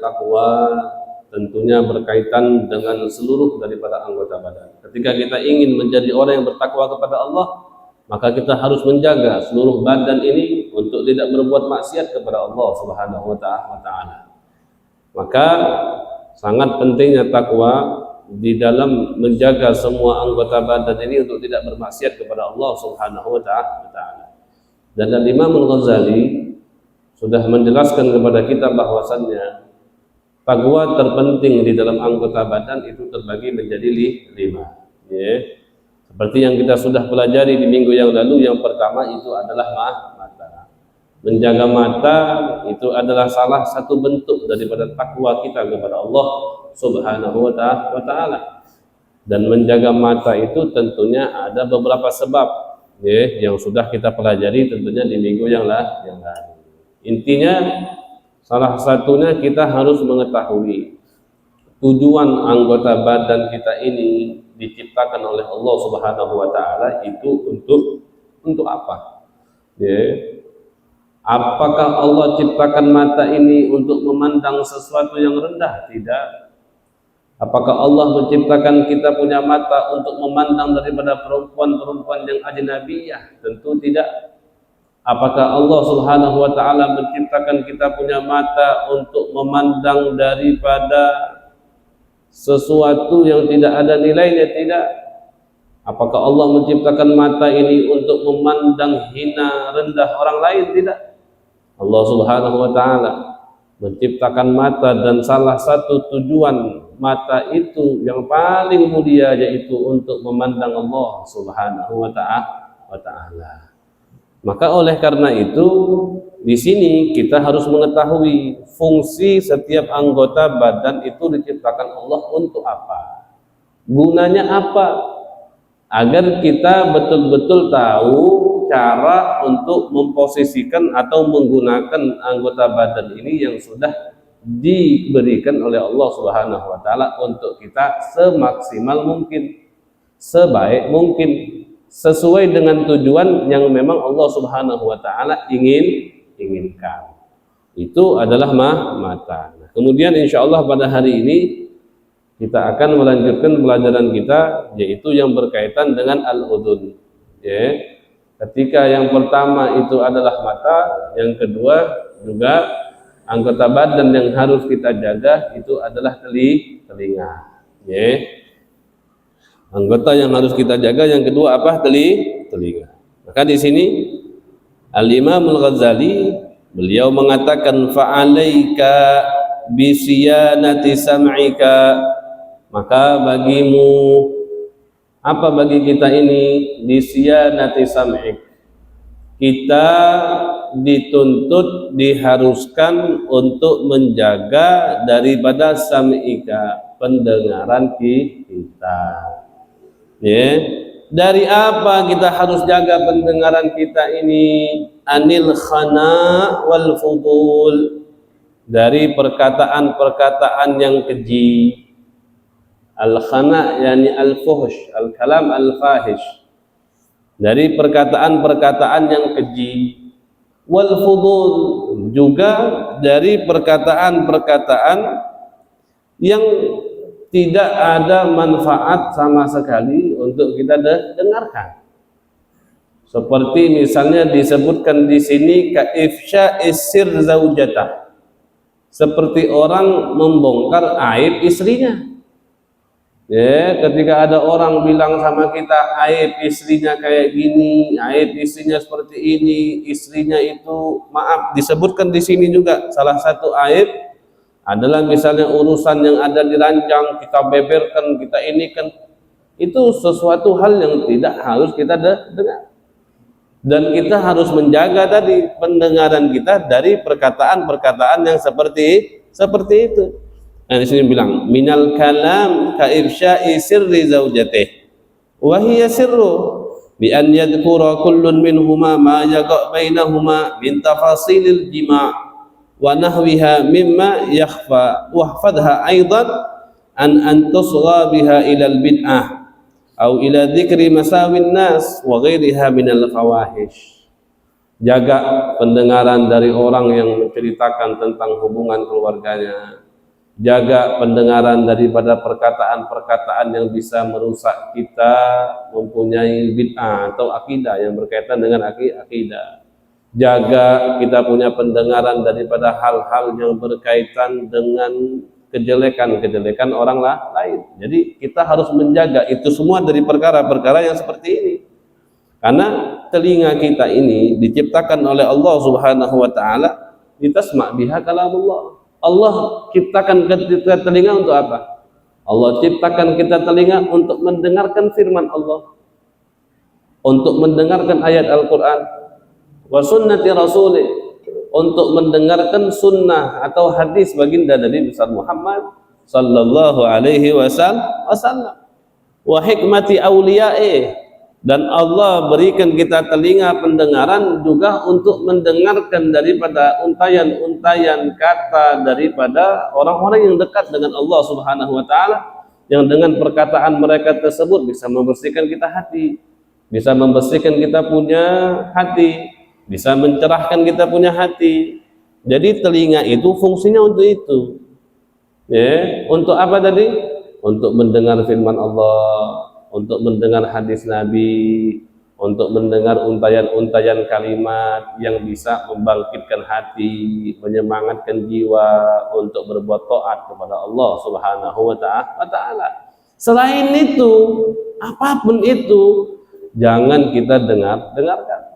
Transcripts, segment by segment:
takwa tentunya berkaitan dengan seluruh daripada anggota badan. Ketika kita ingin menjadi orang yang bertakwa kepada Allah, maka kita harus menjaga seluruh badan ini untuk tidak berbuat maksiat kepada Allah Subhanahu wa taala. Maka sangat pentingnya takwa di dalam menjaga semua anggota badan ini untuk tidak bermaksiat kepada Allah Subhanahu wa taala. Dan Imam Al-Ghazali sudah menjelaskan kepada kita bahwasannya takwa terpenting di dalam anggota badan itu terbagi menjadi 5. Seperti yang kita sudah pelajari di minggu yang lalu, yang pertama itu adalah mata. Menjaga mata itu adalah salah satu bentuk daripada takwa kita kepada Allah Subhanahu wa taala. Dan menjaga mata itu tentunya ada beberapa sebab yang sudah kita pelajari tentunya di minggu yang lalu. Intinya salah satunya kita harus mengetahui tujuan anggota badan kita ini diciptakan oleh Allah Subhanahu wa taala itu untuk apa? Apakah Allah ciptakan mata ini untuk memandang sesuatu yang rendah? Tidak. Apakah Allah menciptakan kita punya mata untuk memandang daripada perempuan-perempuan yang ajnabiyah? Tentu tidak. Apakah Allah Subhanahu wa taala menciptakan kita punya mata untuk memandang daripada sesuatu yang tidak ada nilainya? Tidak. Apakah Allah menciptakan mata ini untuk memandang hina rendah orang lain? Tidak. Allah Subhanahu wa taala menciptakan mata dan salah satu tujuan mata itu yang paling mulia yaitu untuk memandang Allah Subhanahu wa taala. Maka oleh karena itu di sini kita harus mengetahui fungsi setiap anggota badan itu diciptakan Allah untuk apa? Gunanya apa? Agar kita betul-betul tahu cara untuk memposisikan atau menggunakan anggota badan ini yang sudah diberikan oleh Allah Subhanahu wa taala untuk kita semaksimal mungkin, sebaik mungkin, sesuai dengan tujuan yang memang Allah Subhanahu wa taala inginkan. Itu adalah mata. Nah, kemudian insyaallah pada hari ini kita akan melanjutkan pelajaran kita yaitu yang berkaitan dengan al-udhun. Ketika yang pertama itu adalah mata, yang kedua juga anggota badan yang harus kita jaga itu adalah telinga. Anggota yang harus kita jaga yang kedua apa? Telinga. Maka di sini Al-Imam Al-Ghazali beliau mengatakan fa'alaika bisiyanati sam'ika, maka bagimu apa bagi kita ini bisiyanati sam'ik, kita dituntut diharuskan untuk menjaga daripada sam'ika, pendengaran kita. Dari apa kita harus jaga pendengaran kita ini? Anil khana wal fudul, dari perkataan-perkataan yang keji. Al khana yani al fuhsh, al kalam al fahish, dari perkataan-perkataan yang keji. Wal fudul, juga dari perkataan-perkataan yang tidak ada manfaat sama sekali untuk kita dengarkan. Seperti misalnya disebutkan di sini ka ifsya'is sir zaujatah, seperti orang membongkar aib istrinya. Ketika ada orang bilang sama kita aib istrinya kayak gini, aib istrinya seperti ini, istrinya itu maaf disebutkan di sini juga salah satu aib adalah misalnya urusan yang ada di ranjang, kita beberkan, kita inikan, itu sesuatu hal yang tidak harus kita dengar. Dan kita harus menjaga tadi pendengaran kita dari perkataan-perkataan yang seperti itu. Nah, di sini bilang minal kalam ka ifsya'i sirri zaujatih wa hiya sirru bi an yadhkura kullun minhuma ma yaqa bainahuma min tafasilil jima' wa nahwiha mimma yakhfa wahfadha aidan an tusgha biha ila al-bid'ah au ila dzikri masawin nas wa ghairiha minal fawahish. Jaga pendengaran dari orang yang menceritakan tentang hubungan keluarganya, jaga pendengaran daripada perkataan-perkataan yang bisa merusak kita mempunyai bid'ah atau akidah yang berkaitan dengan akidah. Jaga kita punya pendengaran daripada hal-hal yang berkaitan dengan kejelekan-kejelekan orang lain. Jadi kita harus menjaga itu semua dari perkara-perkara yang seperti ini. Karena telinga kita ini diciptakan oleh Allah Subhanahu wa taala litasma' biha kalamullah. Allah ciptakan kita telinga untuk apa? Allah ciptakan kita telinga untuk mendengarkan firman Allah, untuk mendengarkan ayat Al-Qur'an wa sunnati rasulih, untuk mendengarkan sunnah atau hadis baginda Nabi besar Muhammad sallallahu alaihi wasallam, wa hikmati awliya'i, dan Allah berikan kita telinga pendengaran juga untuk mendengarkan daripada untayan-untayan kata daripada orang-orang yang dekat dengan Allah Subhanahu wa taala, yang dengan perkataan mereka tersebut bisa membersihkan kita hati, bisa membersihkan kita punya hati, bisa mencerahkan kita punya hati. Jadi telinga itu fungsinya untuk itu. Ya, untuk apa tadi? Untuk mendengar firman Allah, untuk mendengar hadis Nabi, untuk mendengar untayan-untayan kalimat yang bisa membangkitkan hati, menyemangatkan jiwa untuk berbuat taat kepada Allah Subhanahu wa taala. Selain itu, apapun itu jangan kita dengarkan.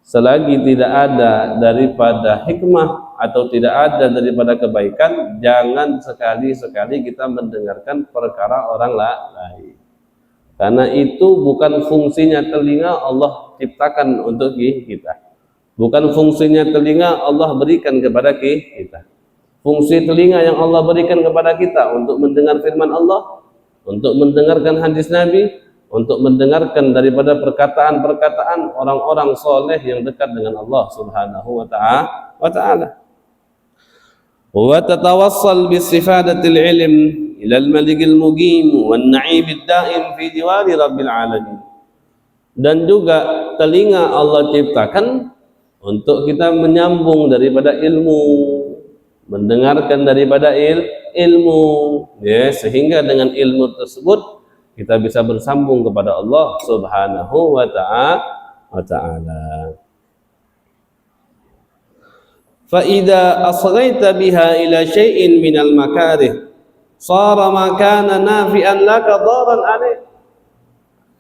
Selagi tidak ada daripada hikmah atau tidak ada daripada kebaikan, jangan sekali-sekali kita mendengarkan perkara orang lain. Karena itu bukan fungsinya telinga Allah ciptakan untuk kita. Bukan fungsinya telinga Allah berikan kepada kita. Fungsi telinga yang Allah berikan kepada kita untuk mendengar firman Allah, untuk mendengarkan hadis Nabi, untuk mendengarkan daripada perkataan-perkataan orang-orang soleh yang dekat dengan Allah Subhanahu wa ta'ala. Wa tatawassal bisifadatil ilm ila al-malikil muqim wan na'imid da'im fi diwari rabbil alamin. Dan juga telinga Allah ciptakan untuk kita menyambung daripada ilmu, mendengarkan daripada ilmu, ya, sehingga dengan ilmu tersebut kita bisa bersambung kepada Allah Subhanahu wa ta'ala. Fa idza asghaita biha ila syai'in minal makarih sara ma kana nafi'an laka daran alaih.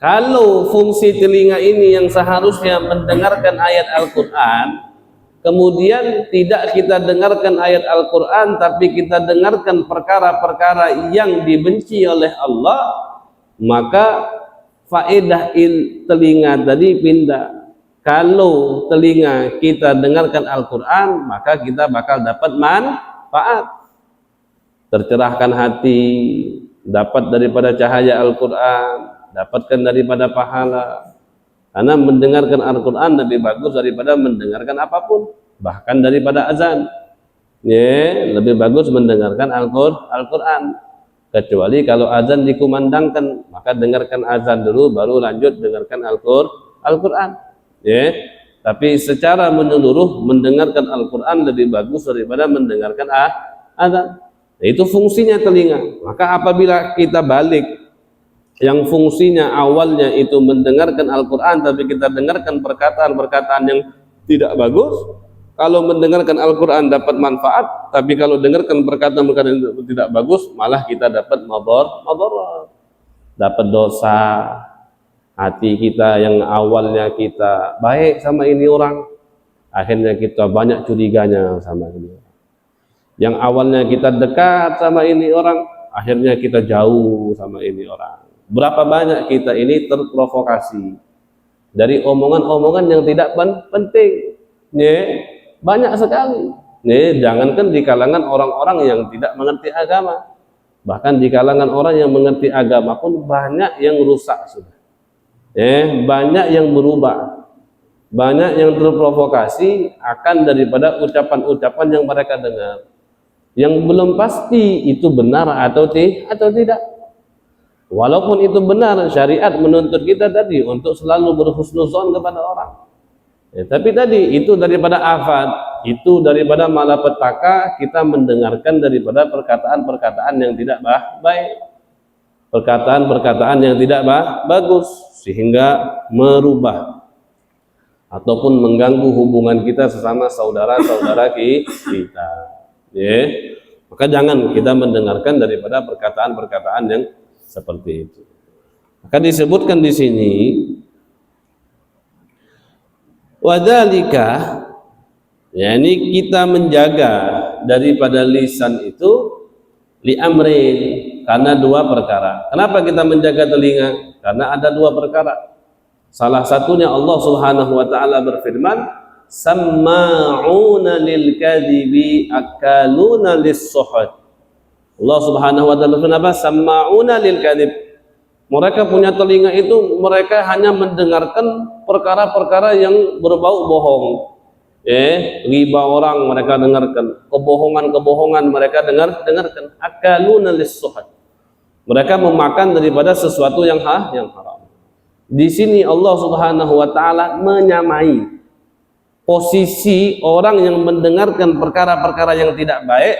Kalau fungsi telinga ini yang seharusnya mendengarkan ayat Al-Qur'an, kemudian tidak kita dengarkan ayat Al-Qur'an tapi kita dengarkan perkara-perkara yang dibenci oleh Allah, maka faedah telinga tadi pindah. Kalau telinga kita dengarkan Al-Quran, maka kita bakal dapat manfaat, tercerahkan hati, dapat daripada cahaya Al-Quran, dapatkan daripada pahala. Karena mendengarkan Al-Quran lebih bagus daripada mendengarkan apapun, bahkan daripada azan. Ya, lebih bagus mendengarkan Al-Quran. Kecuali kalau azan dikumandangkan, maka dengarkan azan dulu baru lanjut dengarkan Al-Quran. Ya. Tapi secara menyeluruh mendengarkan Al-Quran lebih bagus daripada mendengarkan azan. Nah, itu fungsinya telinga. Maka apabila kita balik yang fungsinya awalnya itu mendengarkan Al-Quran tapi kita dengarkan perkataan-perkataan yang tidak bagus, kalau mendengarkan Al-Quran dapat manfaat, tapi kalau dengarkan perkataan-perkataan yang tidak bagus, malah kita dapat madharat, dapat dosa. Hati kita yang awalnya kita baik sama ini orang, akhirnya kita banyak curiganya sama ini orang. Yang awalnya kita dekat sama ini orang, akhirnya kita jauh sama ini orang. Berapa banyak kita ini terprovokasi dari omongan-omongan yang tidak penting, ya. Banyak sekali. Nih, jangankan di kalangan orang-orang yang tidak mengerti agama, bahkan di kalangan orang yang mengerti agama pun banyak yang rusak sudah. Banyak yang berubah, banyak yang terprovokasi akan daripada ucapan-ucapan yang mereka dengar, yang belum pasti itu benar atau tidak. Walaupun itu benar, syariat menuntut kita tadi untuk selalu berhusnuzon kepada orang. Tapi tadi itu daripada afat, itu daripada malapetaka kita mendengarkan daripada perkataan-perkataan yang tidak baik, perkataan-perkataan yang tidak bagus, sehingga merubah ataupun mengganggu hubungan kita sesama saudara-saudara kita. Ya. Maka jangan kita mendengarkan daripada perkataan-perkataan yang seperti itu. Maka disebutkan di sini, wadzalika, yakni kita menjaga daripada lisan itu liamrin, karena dua perkara. Kenapa kita menjaga telinga? Karena ada dua perkara. Salah satunya Allah Subhanahu wa taala berfirman, samma'una lil kadhibi akaluna lis-suhud. Allah Subhanahu wa taala berfirman apa? Samma'una lil kadhib. Mereka punya telinga itu, mereka hanya mendengarkan perkara-perkara yang berbau bohong. Riba orang mereka dengarkan, kebohongan-kebohongan mereka dengarkan. Akaluna lis-suhud. Mereka memakan daripada sesuatu yang haram. Di sini Allah Subhanahu wa taala menyamai posisi orang yang mendengarkan perkara-perkara yang tidak baik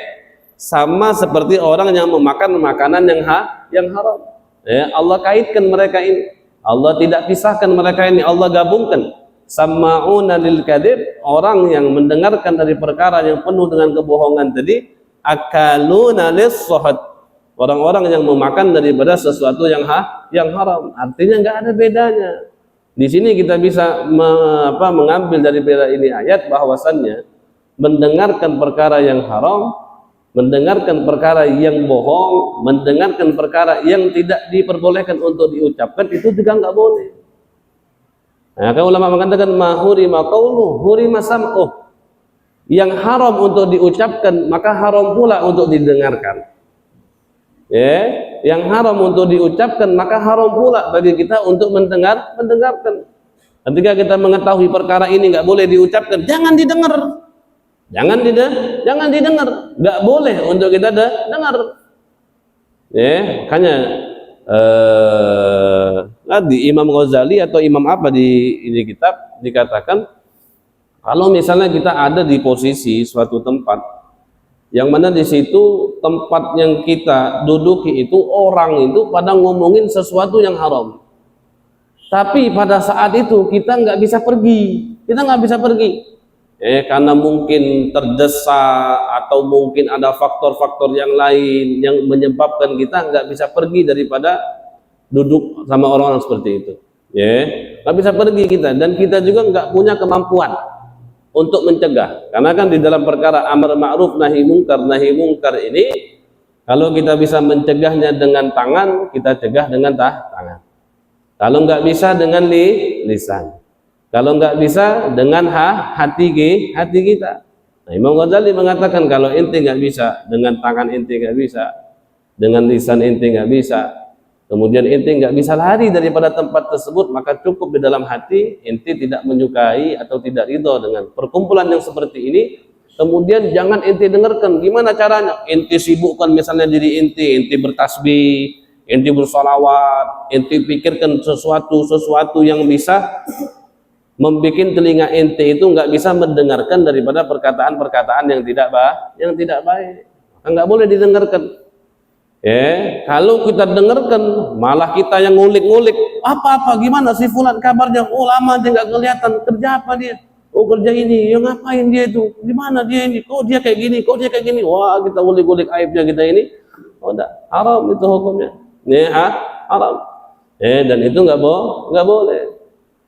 sama seperti orang yang memakan makanan yang haram. Allah kaitkan mereka ini. Allah tidak pisahkan mereka ini, Allah gabungkan. Samma'una lil kadhib, orang yang mendengarkan dari perkara yang penuh dengan kebohongan tadi, akaluna lis-suhud, orang-orang yang memakan daripada sesuatu yang haram. Artinya nggak ada bedanya. Di sini kita bisa mengambil dari ini ayat bahwasannya mendengarkan perkara yang haram, mendengarkan perkara yang bohong, mendengarkan perkara yang tidak diperbolehkan untuk diucapkan, itu juga nggak boleh. Nah, kan ulama mengatakan mahurima qauluhu hurima sam'uh. Yang haram untuk diucapkan maka haram pula untuk didengarkan. Yang haram untuk diucapkan maka haram pula bagi kita untuk mendengarkan. Ketika kita mengetahui perkara ini nggak boleh diucapkan, jangan didengar. Jangan didengar, nggak boleh untuk kita dengar. Makanya di Imam Ghazali atau Imam apa di ini kitab dikatakan, kalau misalnya kita ada di posisi suatu tempat yang mana di situ tempat yang kita duduki itu orang itu pada ngomongin sesuatu yang haram, tapi pada saat itu kita nggak bisa pergi, karena mungkin terdesak atau mungkin ada faktor-faktor yang lain yang menyebabkan kita nggak bisa pergi daripada duduk sama orang-orang seperti itu. Nggak bisa pergi kita, dan kita juga nggak punya kemampuan untuk mencegah. Karena kan di dalam perkara amar ma'ruf nahi mungkar ini, kalau kita bisa mencegahnya dengan tangan, kita cegah dengan tangan. Kalau nggak bisa dengan lisan. Kalau nggak bisa dengan hati kita. Nah, Imam Ghazali mengatakan kalau ente nggak bisa dengan tangan, ente nggak bisa dengan lisan, ente nggak bisa, kemudian ente nggak bisa lari daripada tempat tersebut, maka cukup di dalam hati ente tidak menyukai atau tidak ridho dengan perkumpulan yang seperti ini. Kemudian jangan ente dengarkan. Gimana caranya? Ente sibukkan misalnya diri ente bertasbih, ente bersalawat, ente pikirkan sesuatu yang bisa membuat telinga ente itu nggak bisa mendengarkan daripada perkataan-perkataan yang tidak baik. Nggak boleh didengarkan. Kalau kita dengarkan, malah kita yang ngulik-ngulik. Apa gimana si fulan kabarnya? Oh, lama dia nggak kelihatan. Kerja apa dia? Oh, kerja ini. Ya ngapain dia itu? Gimana dia ini? Kok dia kayak gini? Wah, kita ngulik-ngulik aibnya kita ini. Oh, enggak. Haram itu hukumnya. Haram. Dan itu nggak boleh.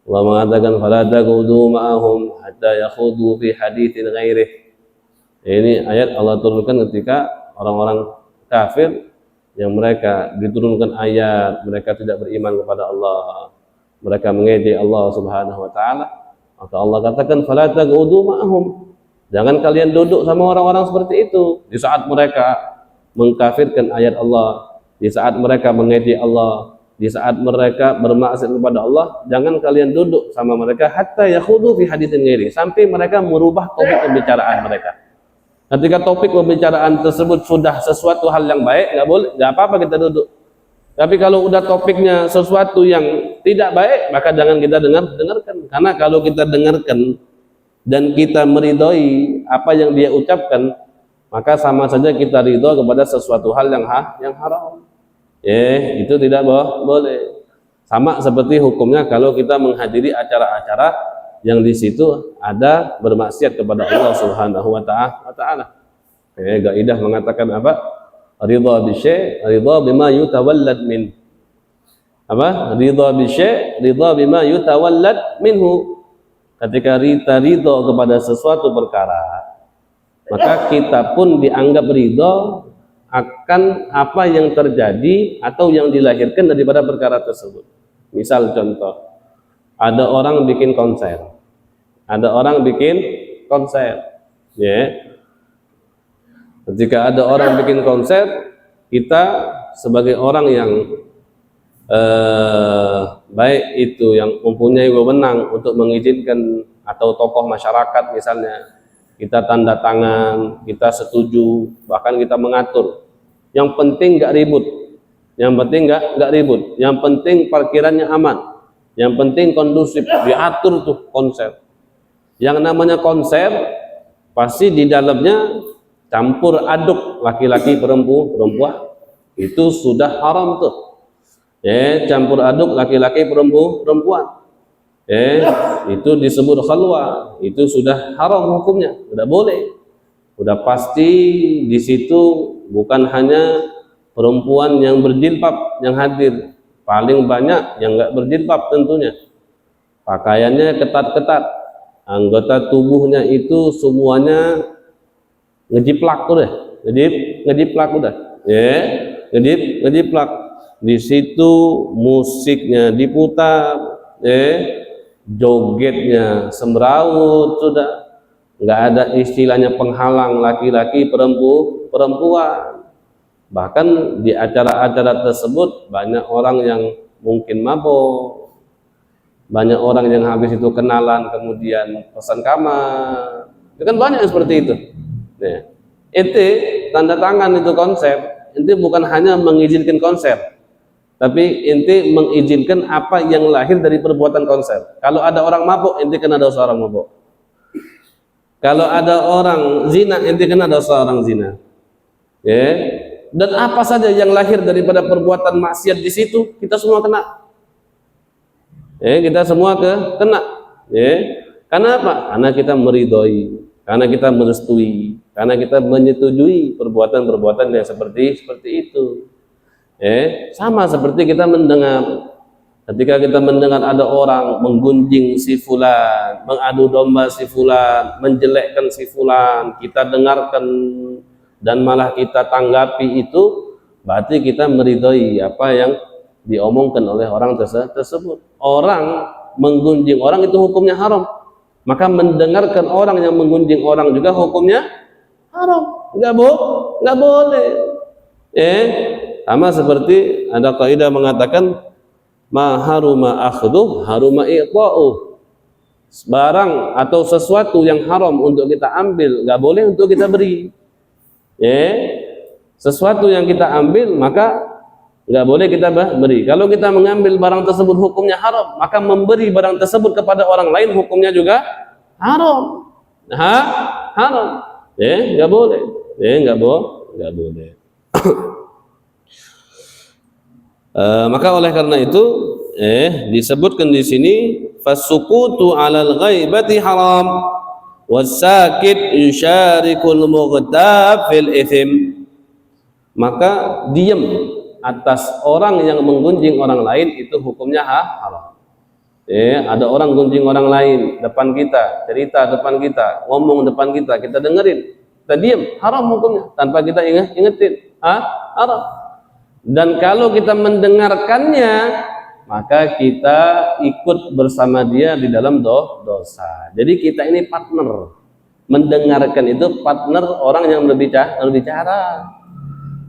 Allah mengatakan fala taqudu ma'ahum hatta yakhudu fi haditsin ghairih. Ini ayat Allah turunkan ketika orang-orang kafir yang mereka diturunkan ayat, mereka tidak beriman kepada Allah, mereka mengejek Allah Subhanahu wa taala. Maka Allah katakan fala taqudu ma'ahum. Jangan kalian duduk sama orang-orang seperti itu di saat mereka mengkafirkan ayat Allah, di saat mereka mengejek Allah, di saat mereka bermaksiat kepada Allah. Jangan kalian duduk sama mereka hatta yakhudu fi haditsin ghairi, sampai mereka merubah topik pembicaraan mereka. Ketika topik pembicaraan tersebut sudah sesuatu hal yang baik, nggak apa-apa kita duduk. Tapi kalau udah topiknya sesuatu yang tidak baik, maka jangan kita dengarkan. Karena kalau kita dengarkan, dan kita meridhoi apa yang dia ucapkan, maka sama saja kita ridho kepada sesuatu hal yang haram. Itu tidak boleh. Sama seperti hukumnya kalau kita menghadiri acara-acara yang di situ ada bermaksiat kepada Allah Subhanahu wa taala. Kaidah mengatakan apa? Ridha bi syai', ridha bima yutawallad min. Apa? Ridha bi syai', ridha bima yutawallad minhu. Ketika kita ridha kepada sesuatu perkara, maka kita pun dianggap ridha akan apa yang terjadi atau yang dilahirkan daripada perkara tersebut. Misal contoh, ada orang bikin konser, ketika ada orang bikin konser, kita sebagai orang yang baik itu yang mempunyai wewenang untuk mengizinkan, atau tokoh masyarakat misalnya, kita tanda tangan, kita setuju, bahkan kita mengatur. Yang penting nggak ribut, yang penting parkirannya aman, yang penting kondusif, diatur tuh konser. Yang namanya konser pasti di dalamnya campur aduk laki-laki perempuan, itu sudah haram tuh. Campur aduk laki-laki perempuan, itu disebut khalwa, itu sudah haram hukumnya, tidak boleh. Udah pasti di situ bukan hanya perempuan yang berjilbab yang hadir, paling banyak yang nggak berjilbab tentunya. Pakaiannya ketat-ketat, anggota tubuhnya itu semuanya ngejiplak udah, ngejiplak udah, ngejiplak. Di situ musiknya diputar, jogetnya semrawut, sudah nggak ada istilahnya penghalang laki-laki perempuan. Bahkan di acara-acara tersebut banyak orang yang mungkin mabuk, banyak orang yang habis itu kenalan kemudian pesan kamar, itu kan banyak seperti itu. Ente tanda tangan itu konsep, ente bukan hanya mengizinkan konser, tapi ente mengizinkan apa yang lahir dari perbuatan konser. Kalau ada orang mabuk, ente kena dosa orang mabuk. Kalau ada orang zina, ente kena dosa orang zina. Dan apa saja yang lahir daripada perbuatan maksiat di situ, kita semua kena. Kita semua kena. Karena apa? Karena kita meridhoi, karena kita merestui, karena kita menyetujui perbuatan-perbuatan yang seperti itu. Sama seperti kita mendengar, ketika kita mendengar ada orang menggunjing si fulan, mengadu domba si fulan, menjelekkan si fulan, kita dengarkan dan malah kita tanggapi, itu berarti kita meridhoi apa yang diomongkan oleh orang tersebut. Orang menggunjing orang itu hukumnya haram, maka mendengarkan orang yang menggunjing orang juga hukumnya haram, nggak boleh. Sama seperti ada kaidah mengatakan ma haruma akhdhu haruma i'ta'u. Barang atau sesuatu yang haram untuk kita ambil, nggak boleh untuk kita beri. Sesuatu yang kita ambil maka nggak boleh kita beri. Kalau kita mengambil barang tersebut hukumnya haram, maka memberi barang tersebut kepada orang lain hukumnya juga haram. Haram. Nggak boleh. Nggak boleh. Maka oleh karena itu disebutkan di sini fasukutu 'alal ghaibati haram wasakit yusyarikul mughtab fil ithim. Maka diam atas orang yang menggunjing orang lain itu hukumnya haram. Ada orang gunjing orang lain depan kita, cerita depan kita, ngomong depan kita, kita dengerin, kita diam, haram hukumnya tanpa kita ingetin, haram. Dan kalau kita mendengarkannya, maka kita ikut bersama dia di dalam dosa. Jadi kita ini partner. Mendengarkan itu partner orang yang berbicara.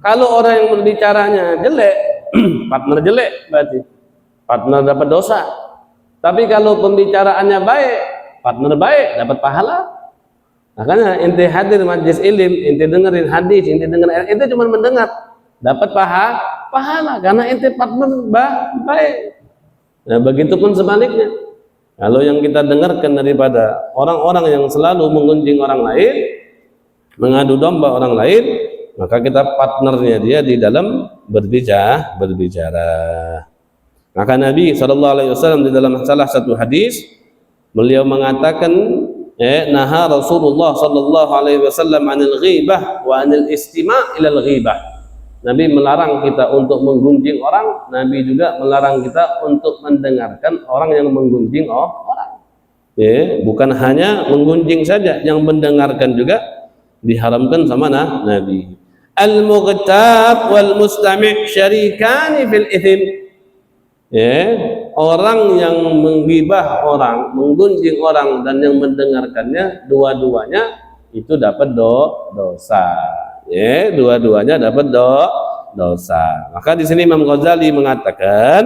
Kalau orang yang berbicaranya jelek, partner jelek berarti partner dapat dosa. Tapi kalau pembicaraannya baik, partner baik dapat pahala. Makanya ente hadir majlis ilim, ente dengerin hadis, ente cuma mendengar, dapat pahala karena ente partner baik. Nah, begitu pun sebaliknya. Kalau yang kita dengarkan daripada orang-orang yang selalu menggunjing orang lain, mengadu domba orang lain, maka kita partnernya dia di dalam berbicara. Maka Nabi SAW di dalam salah satu hadis, beliau mengatakan, naha Rasulullah SAW anil ghibah wa anil istima' ilal ghibah. Nabi melarang kita untuk menggunjing orang, Nabi juga melarang kita untuk mendengarkan orang yang menggunjing orang. Bukan hanya menggunjing saja, yang mendengarkan juga diharamkan sama Nabi. Al-mughtab wal mustami' syarikani fil ithim. Orang yang menggibah orang, menggunjing orang dan yang mendengarkannya, dua-duanya itu dapat dosa. Dua-duanya dapat dosa. Maka di sini Imam Ghazali mengatakan,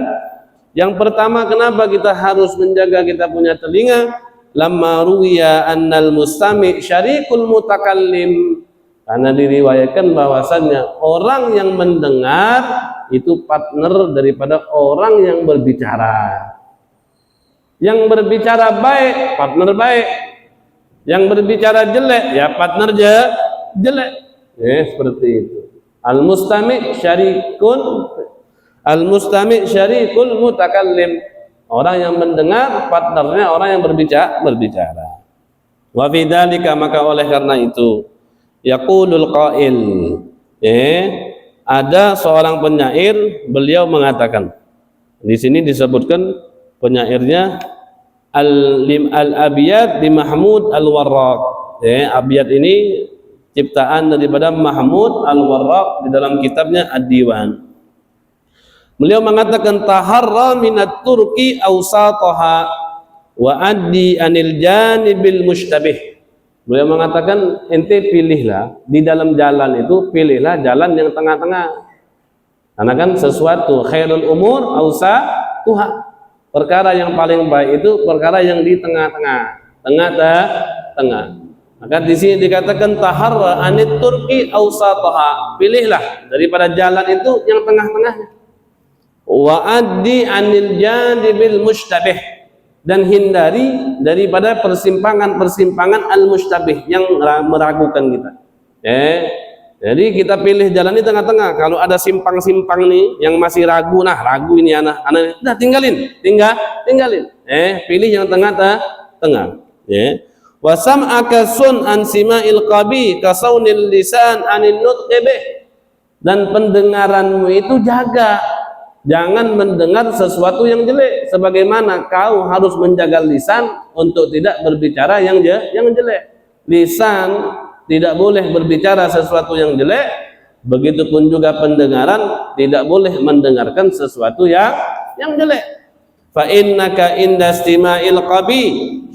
yang pertama kenapa kita harus menjaga kita punya telinga? Lamma ruwiya annal mustami' syarikul mutakallim. Karena diriwayatkan bahwasannya orang yang mendengar itu partner daripada orang yang berbicara. Yang berbicara baik, partner baik. Yang berbicara jelek, ya partner jelek. Seperti itu. Al-mustami' syarikul mutakallim. Orang yang mendengar partnernya orang yang berbicara. Wa fi dzalika, maka oleh karena itu yaqulul qail, ada seorang penyair, beliau mengatakan, di sini disebutkan penyairnya al-abiyat di Mahmud al-Warraq. Abiyat ini ciptaan daripada Mahmud al-Warraq di dalam kitabnya Ad-Diwan. Beliau mengatakan, taharra minat turki awsataha wa addi anil janibil mushtabih. Beliau mengatakan, ente pilihlah di dalam jalan itu, pilihlah jalan yang tengah-tengah. Karena kan sesuatu khairul umur awsatuha, perkara yang paling baik itu perkara yang di tengah-tengah. Maka di sini dikatakan taharra anit turki awsataha, pilihlah daripada jalan itu yang tengah-tengahnya. Wa addi anil janibil mushtabih, dan hindari daripada persimpangan al-mushtabih yang meragukan kita. Jadi kita pilih jalan di tengah-tengah. Kalau ada simpang-simpang nih yang masih ragu, ragu ini anak, udah tinggalin. Pilih yang tengah-tengah. Wa sam'aka sun an sima'il qabi ka saunil lisan anil nutqi bih, dan pendengaranmu itu jaga. Jangan mendengar sesuatu yang jelek, sebagaimana kau harus menjaga lisan untuk tidak berbicara yang jelek. Lisan tidak boleh berbicara sesuatu yang jelek, begitupun juga pendengaran tidak boleh mendengarkan sesuatu yang jelek. Fa innaka inda istima'il qabi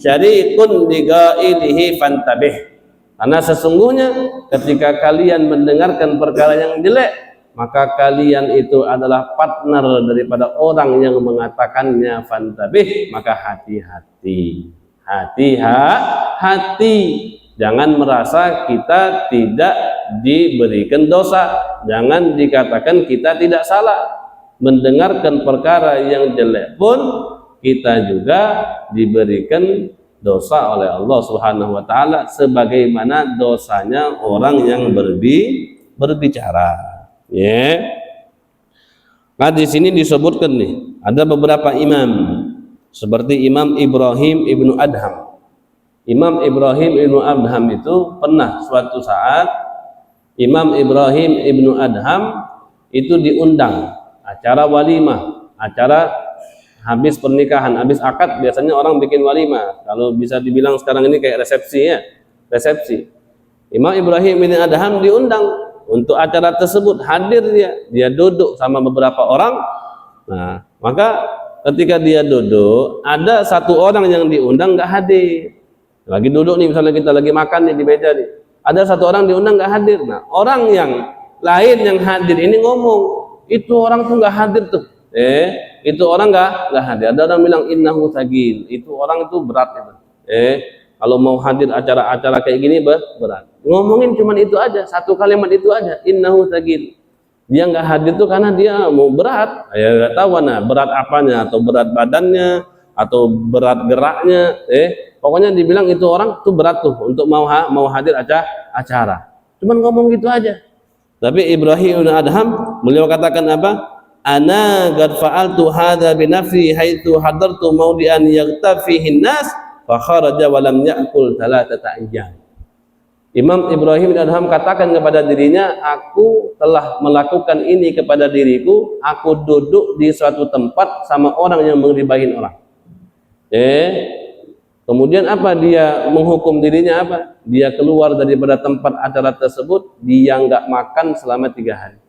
syarikun ligailihi fantabih. Karena sesungguhnya ketika kalian mendengarkan perkara yang jelek, maka kalian itu adalah partner daripada orang yang mengatakannya, fantabih, maka hati-hati. Jangan merasa kita tidak diberikan dosa, jangan dikatakan kita tidak salah. Mendengarkan perkara yang jelek pun kita juga diberikan dosa oleh Allah Subhanahu wa taala, sebagaimana dosanya orang yang berbicara. Nah di sini disebutkan nih, ada beberapa imam seperti Imam Ibrahim ibnu Adham. Imam Ibrahim ibnu Adham itu pernah suatu saat Imam Ibrahim ibnu Adham itu diundang acara walimah, acara habis pernikahan, habis akad biasanya orang bikin walimah. Kalau bisa dibilang sekarang ini kayak resepsi. Imam Ibrahim ibnu Adham diundang untuk acara tersebut, hadir dia duduk sama beberapa orang. Nah, maka ketika dia duduk, ada satu orang yang diundang nggak hadir. Lagi duduk nih, misalnya kita lagi makan nih di meja nih, ada satu orang diundang nggak hadir. Nah, orang yang lain yang hadir ini ngomong, itu orang tuh nggak hadir tuh. Itu orang nggak hadir. Ada orang bilang innahu sagil, itu orang itu berat itu. Kalau mau hadir acara-acara kayak gini berat. Ngomongin cuman itu aja, satu kalimat itu aja, innahu sagil. Dia nggak hadir tuh karena dia mau berat. Ya nggak tahu berat apanya, atau berat badannya, atau berat geraknya, pokoknya dibilang itu orang tuh berat tuh untuk mau hadir acara. Cuman ngomong gitu aja. Tapi Ibrahim bin Adham beliau katakan apa? Ana qad fa'altu hadza bi nafsi haitsu hadartu mawdi'an yaghtafihi an-nas fa kharaja wa lam ya'kul thalathata ayyam. Imam Ibrahim bin Adham katakan kepada dirinya, aku telah melakukan ini kepada diriku, aku duduk di suatu tempat sama orang yang mengribahin orang. Kemudian apa dia menghukum dirinya apa? Dia keluar daripada tempat acara tersebut, dia nggak makan selama 3 hari.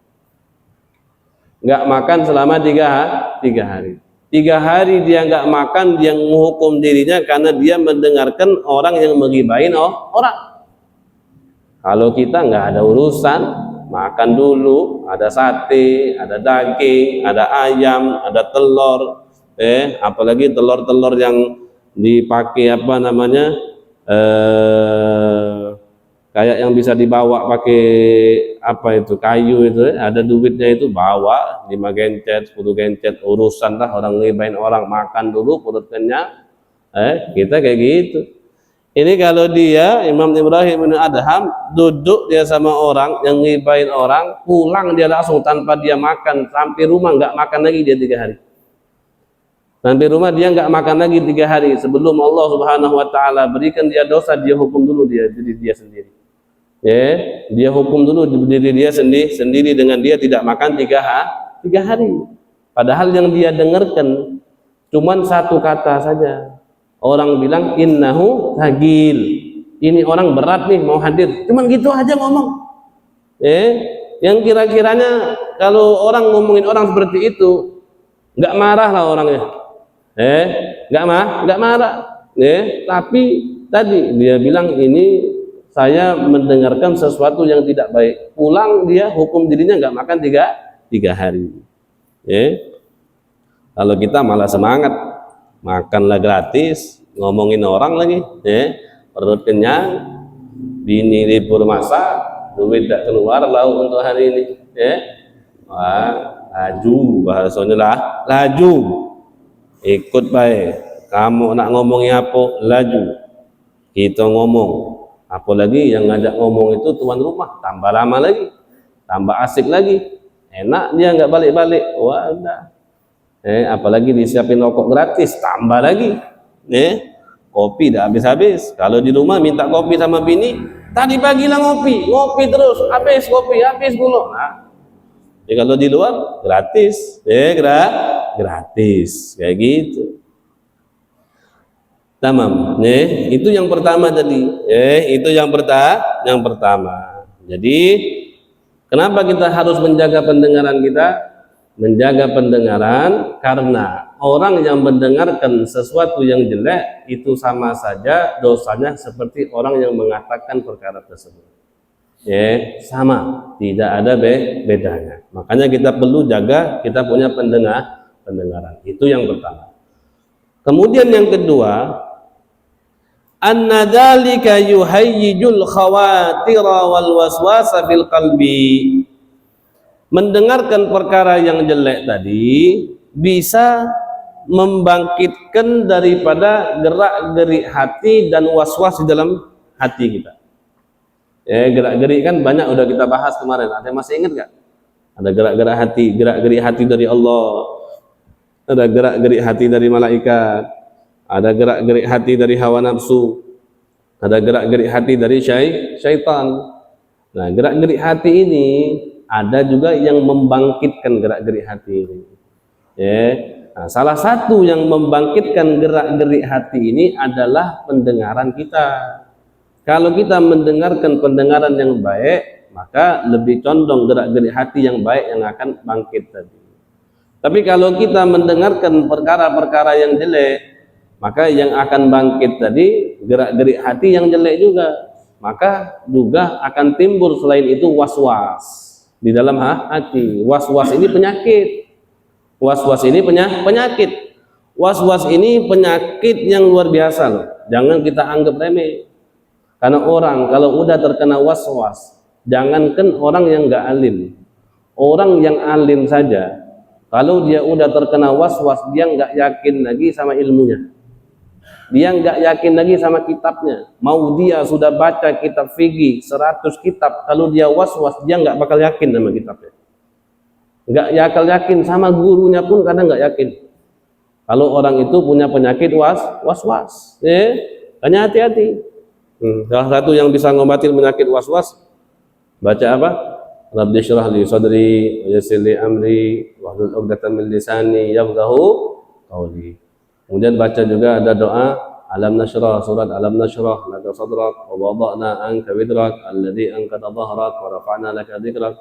Nggak makan selama 3 hari. 3 hari dia nggak makan, dia menghukum dirinya karena dia mendengarkan orang yang menggibahin orang. Kalau kita nggak ada urusan, makan dulu, ada sate, ada daging, ada ayam, ada telur, apalagi telur-telur yang dipakai apa namanya, kayak yang bisa dibawa pakai apa itu kayu itu, ada duitnya itu bawa 5 gencet 10 gencet, urusan lah orang ngibain orang, makan dulu perut kenyang. Kita kayak gitu. Ini kalau dia Imam Ibrahim bin Adham duduk dia sama orang yang ngibain orang, pulang dia langsung tanpa dia makan, sampai rumah nggak makan lagi dia 3 hari. Sampai rumah dia nggak makan lagi 3 hari sebelum Allah Subhanahu Wa Taala berikan dia dosa, dia hukum dulu diri dia sendiri. Dia hukum dulu diri dia sendiri dengan dia tidak makan 3 hari. Padahal yang dia dengarkan cuman 1 kata saja. Orang bilang innahu sagil. Ini orang berat nih mau hadir. Cuman gitu aja ngomong. Yang kira-kiranya kalau orang ngomongin orang seperti itu nggak marah lah orangnya. Nggak marah. Tapi tadi dia bilang ini saya mendengarkan sesuatu yang tidak baik. Pulang dia hukum dirinya nggak makan 3 hari. Kalau kita malah semangat, makanlah gratis, ngomongin orang lagi, perut kenyang, bini libur masak, duit tidak keluar lauk untuk hari ini. Wah, laju bahasanya lah, laju. Ikut baik. Kamu nak ngomongnya apa? Laju. Kita ngomong. Apalagi yang ngajak ngomong itu tuan rumah, tambah lama lagi, tambah asik lagi. Enak dia nggak balik-balik. Wah, udah. Apalagi disiapin rokok gratis, tambah lagi. Kopi dah habis-habis. Kalau di rumah minta kopi sama bini, tadi pagi lah ngopi terus, habis kopi, habis gula. Nah, kalau di luar gratis, gratis kayak gitu. Tamam. Itu yang pertama tadi. Itu yang pertama. Jadi kenapa kita harus menjaga pendengaran kita? Menjaga pendengaran karena orang yang mendengarkan sesuatu yang jelek itu sama saja dosanya seperti orang yang mengatakan perkara tersebut. Sama, tidak ada bedanya. Makanya kita perlu jaga kita punya pendengaran. Itu yang pertama. Kemudian yang kedua, anna dzalika yuhayyijul khawatira wal waswasa fil qalbi. Mendengarkan perkara yang jelek tadi bisa membangkitkan daripada gerak-gerik hati dan was-was di dalam hati kita. Gerak-gerik kan banyak udah kita bahas kemarin. Ada yang masih ingat nggak? Ada gerak-gerik hati dari Allah, ada gerak-gerik hati dari malaikat, ada gerak-gerik hati dari hawa nafsu, ada gerak-gerik hati dari syaitan. Nah, gerak-gerik hati ini ada juga yang membangkitkan gerak-gerik hati ini. Nah, salah satu yang membangkitkan gerak-gerik hati ini adalah pendengaran kita. Kalau kita mendengarkan pendengaran yang baik, maka lebih condong gerak-gerik hati yang baik yang akan bangkit tadi. Tapi kalau kita mendengarkan perkara-perkara yang jelek, maka yang akan bangkit tadi gerak-gerik hati yang jelek juga. Maka juga akan timbul selain itu was-was di dalam hati. Was-was ini penyakit. Was-was ini penyakit. Was-was ini penyakit yang luar biasa loh. Jangan kita anggap remeh. Karena orang kalau udah terkena was-was, jangankan orang yang nggak alim, orang yang alim saja Kalau dia udah terkena was-was, dia nggak yakin lagi sama ilmunya. Dia nggak yakin lagi sama kitabnya. Mau dia sudah baca kitab fikih 100 kitab, kalau dia was-was, dia nggak bakal yakin sama kitabnya. Nggak yakin sama gurunya pun kadang nggak yakin. Kalau orang itu punya penyakit was-was, hanya hati-hati. Salah satu yang bisa ngobatin penyakit was-was, baca apa? Rabbi syrah li sadri wa yassir li amri wahlul 'uqdatam min lisani yafqahu qawli. Kemudian baca juga ada doa alam nashrah, surat alam nashrah laka sadrak wa wada'na anka widrak alladzi anqadha dhahrak wa rafa'na laka dzikrak.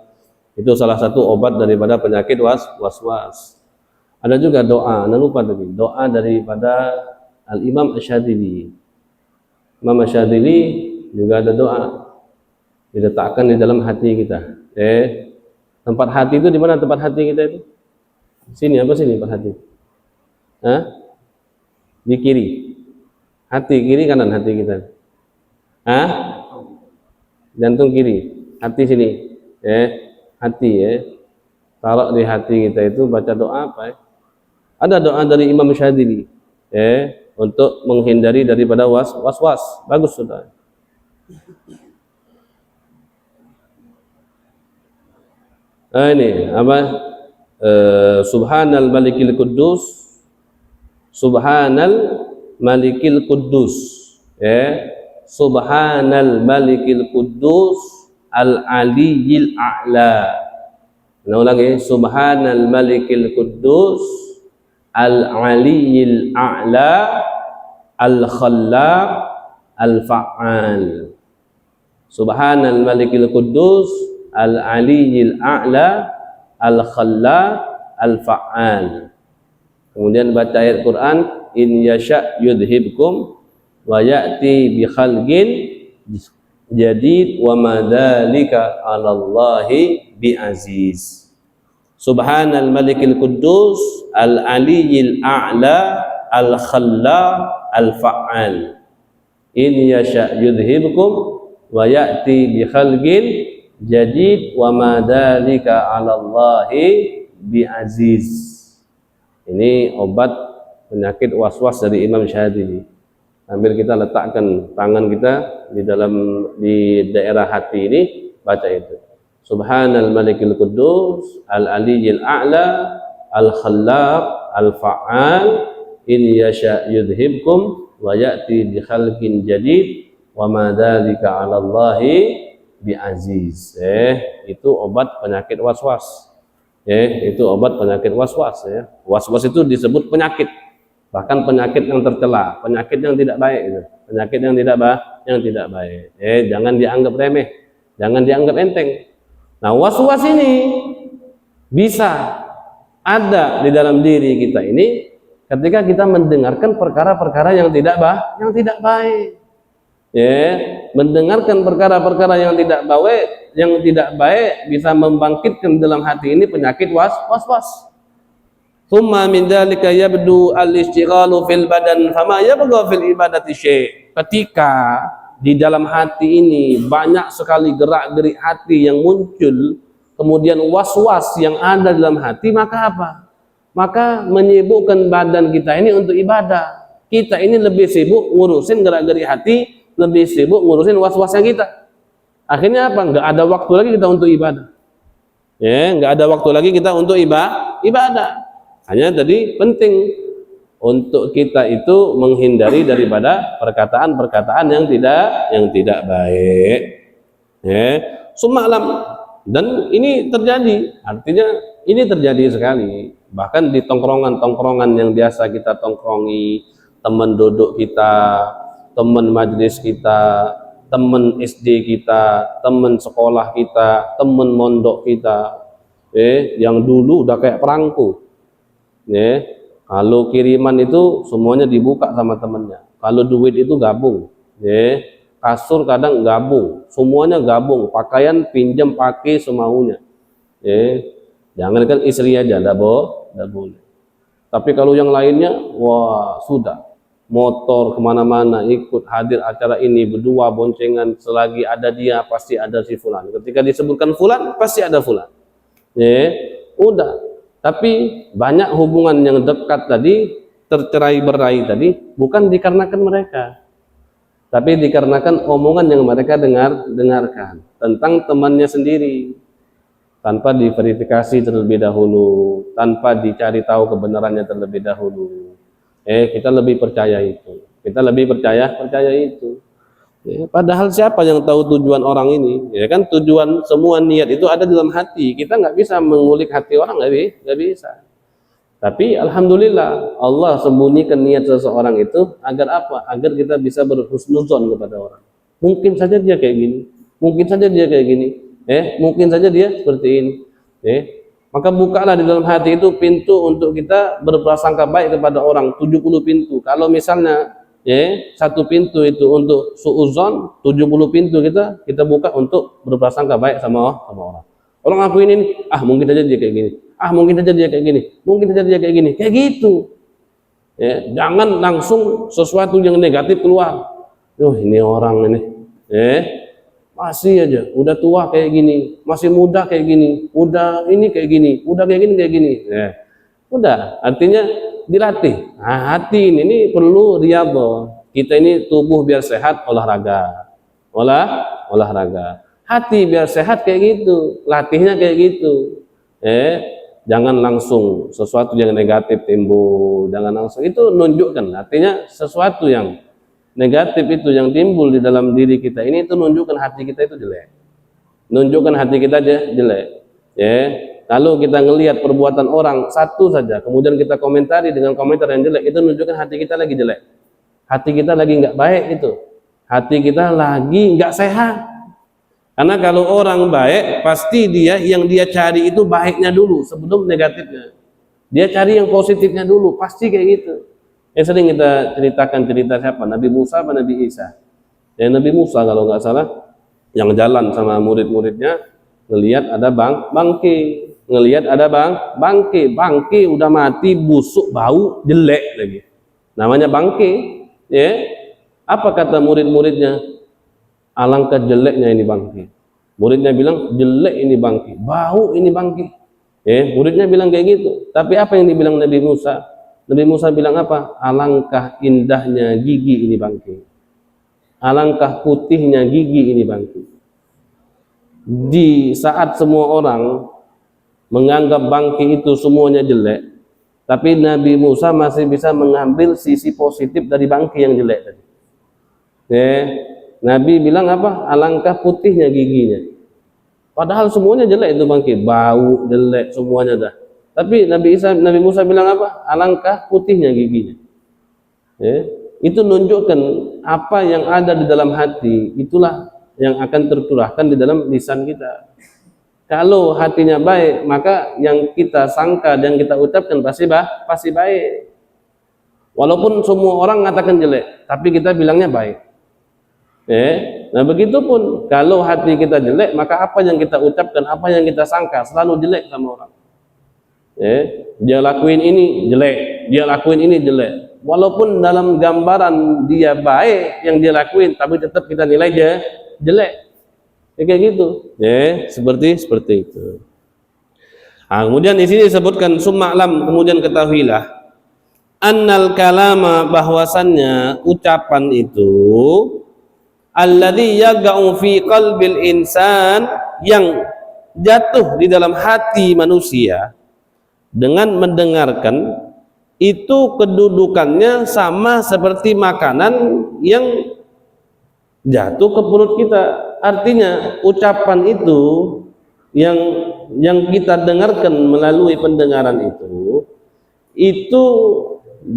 Itu salah satu obat daripada penyakit was-was. Ada juga doa, anda lupa tadi, doa daripada Al-Imam Asy-Syadzili. Imam Asy-Syadzili juga ada doa diletakkan di dalam hati kita. Tempat hati itu di mana tempat hati kita itu? Sini apa sini tempat hati? Di kiri. Hati kiri kanan hati kita. Jantung kiri. Hati sini. Hati taruh di hati kita itu baca doa apa? Ada doa dari Imam Syadzili untuk menghindari daripada was-was. Bagus sudah. Ini apa? Subhanal Malikil Quddus, Subhanal Malikil Quddus, Subhanal Malikil Quddus Al Aliyil A'la. Nah, ulangi, Subhanal Malikil Quddus Al Aliyil A'la Al Khallaq Al Fa'al. Subhanal Malikil Quddus Al-Aliyil A'la Al-Khallaq Al-Fa'al. Kemudian baca ayat Quran, in yasha' yudhibkum wa ya'ti bi khalqin jadid wa ma dzalika 'alallahi bi aziz. Subhanal Malikil Quddus Al-Aliyil A'la Al-Khallaq Al-Fa'al. In yasha' yudhibkum wa ya'ti bi khalqin jadid wa ma dzalika 'alallahi bi aziz. Ini obat penyakit was-was dari Imam Syadzili. Sambil kita letakkan tangan kita di daerah hati ini, baca itu. Subhanal Malikil Quddus Al Aliyil A'la Al Khallaq Al Fa'al in yasha yudhibkum wa ya'ti bi khalqin jadid wa ma dzalika 'alallahi bi aziz. Itu obat penyakit was-was. Itu obat penyakit was-was. Was-was itu disebut penyakit, bahkan penyakit yang tercela, penyakit yang tidak baik, penyakit yang tidak baik. Jangan dianggap remeh, jangan dianggap enteng. Nah, was-was ini bisa ada di dalam diri kita ini ketika kita mendengarkan perkara-perkara yang tidak baik. Mendengarkan perkara-perkara yang tidak baik bisa membangkitkan dalam hati ini penyakit was-was. Tsumma min dzalika yabdu al-ishtighalu fil badan fama yabqa fil ibadati syai'. Ketika di dalam hati ini banyak sekali gerak-gerik hati yang muncul, kemudian was-was yang ada dalam hati, maka apa? Maka menyibukkan badan kita ini untuk ibadah. Kita ini lebih sibuk ngurusin gerak-gerik hati, lebih sibuk ngurusin was-wasnya kita. Akhirnya apa? Nggak ada waktu lagi kita untuk ibadah. Nggak ada waktu lagi kita untuk ibadah. Hanya tadi penting untuk kita itu menghindari daripada perkataan-perkataan yang tidak baik. Sumalam, dan ini terjadi. Artinya ini terjadi sekali. Bahkan di tongkrongan-tongkrongan yang biasa kita tongkrongi, teman duduk kita, teman majelis kita, teman SD kita, teman sekolah kita, teman mondok kita, yang dulu udah kayak perangko. Kalau kiriman itu semuanya dibuka sama temennya. Kalau duit itu gabung. Kasur kadang gabung, semuanya gabung. Pakaian pinjam pakai semaunya. Jangankan istri aja, tidak boleh. Tapi kalau yang lainnya, wah sudah. Motor kemana-mana, ikut hadir acara ini, berdua boncengan, selagi ada dia pasti ada si fulan. Ketika disebutkan fulan, pasti ada fulan. Udah. Tapi banyak hubungan yang dekat tadi, tercerai-berai tadi, bukan dikarenakan mereka, tapi dikarenakan omongan yang mereka dengarkan tentang temannya sendiri, tanpa diverifikasi terlebih dahulu, tanpa dicari tahu kebenarannya terlebih dahulu. Kita lebih percaya itu, kita lebih percaya itu. Padahal siapa yang tahu tujuan orang ini? Ya kan, tujuan semua niat itu ada dalam hati. Kita nggak bisa mengulik hati orang, nggak bisa. Tapi alhamdulillah Allah sembunyikan niat seseorang itu agar apa? Agar kita bisa berhusnuzon kepada orang. Mungkin saja dia kayak gini, mungkin saja dia kayak gini, mungkin saja dia seperti ini. Maka bukalah di dalam hati itu pintu untuk kita berprasangka baik kepada orang, 70 pintu. Kalau misalnya satu pintu itu untuk suuzon, 70 pintu kita buka untuk berprasangka baik sama orang. Orang ngakuin ini, mungkin saja dia kayak gini, mungkin saja dia kayak gini, mungkin saja dia kayak gini, kayak gitu. Jangan langsung sesuatu yang negatif keluar. Ini orang ini, masih aja, udah tua kayak gini, masih muda kayak gini, udah ini kayak gini, udah kayak gini. Udah, artinya dilatih. Hati ini perlu riyadhah. Kita ini tubuh biar sehat, olahraga. Olahraga. Hati biar sehat kayak gitu, latihnya kayak gitu. Jangan langsung sesuatu yang negatif timbul, jangan langsung itu nunjukkan. Artinya sesuatu yang negatif itu yang timbul di dalam diri kita ini itu nunjukkan hati kita itu jelek. Nunjukkan hati kita aja jelek. Kalau kita ngelihat perbuatan orang satu saja, kemudian kita komentari dengan komentar yang jelek, itu menunjukkan hati kita lagi jelek. Hati kita lagi nggak baik itu. Hati kita lagi nggak sehat. Karena kalau orang baik, pasti yang dia cari itu baiknya dulu sebelum negatifnya. Dia cari yang positifnya dulu, pasti kayak gitu. Sering kita ceritakan cerita siapa? Nabi Musa atau Nabi Isa? Nabi Musa kalau nggak salah, yang jalan sama murid-muridnya, ngelihat ada bangke. Ngelihat ada bangke udah mati, busuk, bau, jelek lagi. Namanya bangke. Apa kata murid-muridnya? Alangkah jeleknya ini bangke. Muridnya bilang jelek ini bangke, bau ini bangke. Muridnya bilang kayak gitu. Tapi apa yang dibilang Nabi Musa? Nabi Musa bilang apa? Alangkah indahnya gigi ini bangke. Alangkah putihnya gigi ini bangke. Di saat semua orang menganggap bangke itu semuanya jelek, tapi Nabi Musa masih bisa mengambil sisi positif dari bangke yang jelek tadi. Nabi bilang apa? Alangkah putihnya giginya. Padahal semuanya jelek itu bangke, bau, jelek semuanya dah. Tapi Nabi Musa bilang apa? Alangkah putihnya giginya. Itu menunjukkan apa yang ada di dalam hati, itulah yang akan tercurahkan di dalam lisan kita. Kalau hatinya baik, maka yang kita sangka dan kita ucapkan pasti baik. Walaupun semua orang mengatakan jelek, tapi kita bilangnya baik. Nah begitupun kalau hati kita jelek, maka apa yang kita ucapkan, apa yang kita sangka selalu jelek sama orang. Dia lakuin ini jelek, dia lakuin ini jelek. Walaupun dalam gambaran dia baik yang dia lakuin, tapi tetap kita nilai dia jelek. Kayak gitu. Seperti itu. Kemudian di sini disebutkan suma'lam, kemudian ketahuilah annal kalama, bahwasannya ucapan itu alladzi yaqa'u fi qalbil insan, yang jatuh di dalam hati manusia dengan mendengarkan, itu kedudukannya sama seperti makanan yang jatuh ke perut kita. Artinya ucapan itu yang kita dengarkan melalui pendengaran itu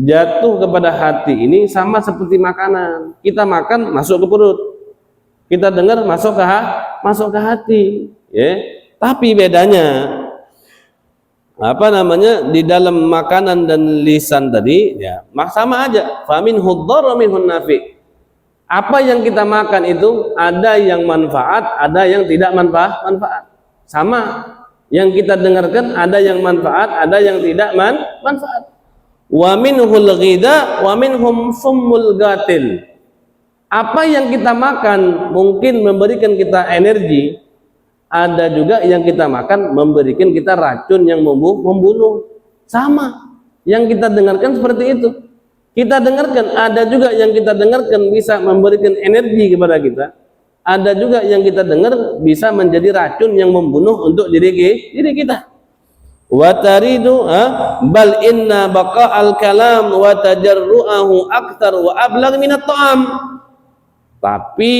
jatuh kepada hati ini sama seperti makanan. Kita makan masuk ke perut, kita dengar masuk ke hati. Tapi bedanya di dalam makanan dan lisan tadi sama aja. Faminhu dharra minhun nafi. Apa yang kita makan itu ada yang manfaat, ada yang tidak manfaat. Sama. Yang kita dengarkan ada yang manfaat, ada yang tidak manfaat. Wa minhul ghidha wa minhum summul gatil. Apa yang kita makan mungkin memberikan kita energi, ada juga yang kita makan memberikan kita racun yang membunuh. Sama yang kita dengarkan seperti itu. Kita dengarkan, ada juga yang kita dengarkan bisa memberikan energi kepada kita. Ada juga yang kita dengar bisa menjadi racun yang membunuh untuk diri kita. Wa taridu bal inna baqa'al kalam wa tajarru'ahu aktar wa ablagh minat ta'am. Tapi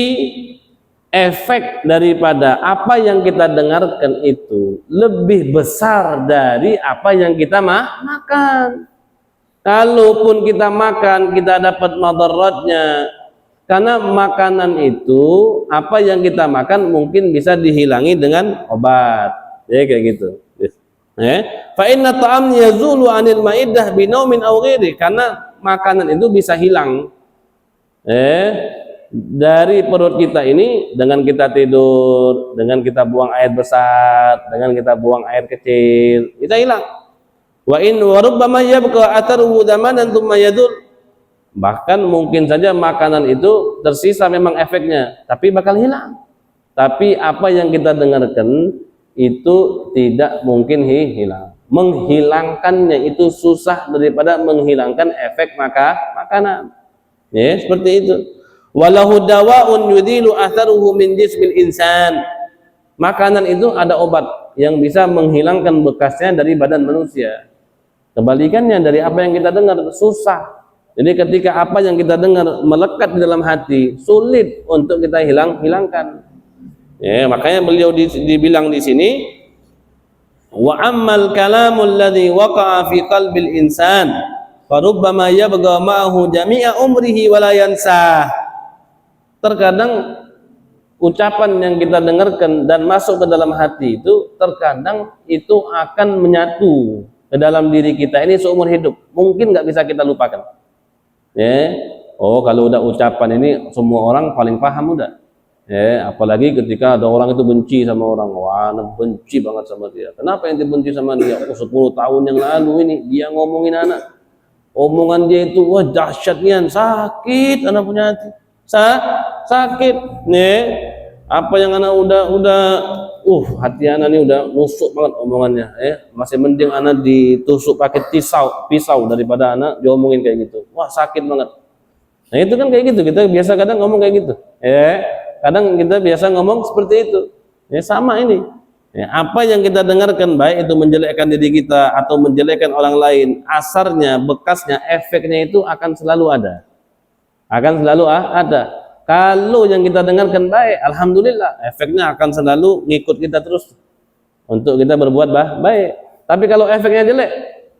efek daripada apa yang kita dengarkan itu lebih besar dari apa yang kita makan. Kalaupun kita makan, kita dapat madaratnya. Karena makanan itu, apa yang kita makan mungkin bisa dihilangi dengan obat. Ya kayak gitu. Fa inna ta'am yazulu 'anil ma'idah binaumin aw ghairi. Karena makanan itu bisa hilang dari perut kita ini dengan kita tidur, dengan kita buang air besar, dengan kita buang air kecil, bisa hilang. Wa in wa rubbama yabqa atharuhu damanan thumma yadur. Bahkan mungkin saja makanan itu tersisa memang efeknya, tapi bakal hilang. Tapi apa yang kita dengarkan itu tidak mungkin hilang. Menghilangkannya itu susah daripada menghilangkan efek makanan. Ya, seperti itu. Walahu dawa'un yudilu atharuhu min jismil insan. Makanan itu ada obat yang bisa menghilangkan bekasnya dari badan manusia. Kebalikannya dari apa yang kita dengar susah. Jadi ketika apa yang kita dengar melekat di dalam hati, sulit untuk kita hilangkan. Ya, makanya beliau dibilang di sini, wa ammal kalamul ladzi waqa'a fi qalbil insan fa rubbama yabqa ma'ahu jami'a umrihi wa la yansah. Terkadang ucapan yang kita dengarkan dan masuk ke dalam hati itu terkadang itu akan menyatu ke dalam diri kita ini seumur hidup, mungkin nggak bisa kita lupakan. Ya, oh kalau udah ucapan ini semua orang paling paham udah. Ya, apalagi ketika ada orang itu benci sama orang, wah anak benci banget sama dia. Kenapa yang dibenci sama dia? 10 tahun yang lalu ini dia ngomongin anak, omongan dia itu wah dahsyat nian, sakit anak punya hati, sakit nih. Apa yang anak udah hati anak ini udah nusuk banget omongannya. Masih mending anak ditusuk pakai pisau daripada anak diomongin kayak gitu. Wah sakit banget. Nah itu kan kayak gitu, kita biasa kadang ngomong kayak gitu. Kadang kita biasa ngomong seperti itu. Ya sama ini. Ya, apa yang kita dengarkan baik itu menjelekkan diri kita atau menjelekkan orang lain, asarnya, bekasnya, efeknya itu akan selalu ada. Akan selalu ada. Kalau yang kita dengarkan baik, alhamdulillah, efeknya akan selalu ngikut kita terus untuk kita berbuat baik. Tapi kalau efeknya jelek,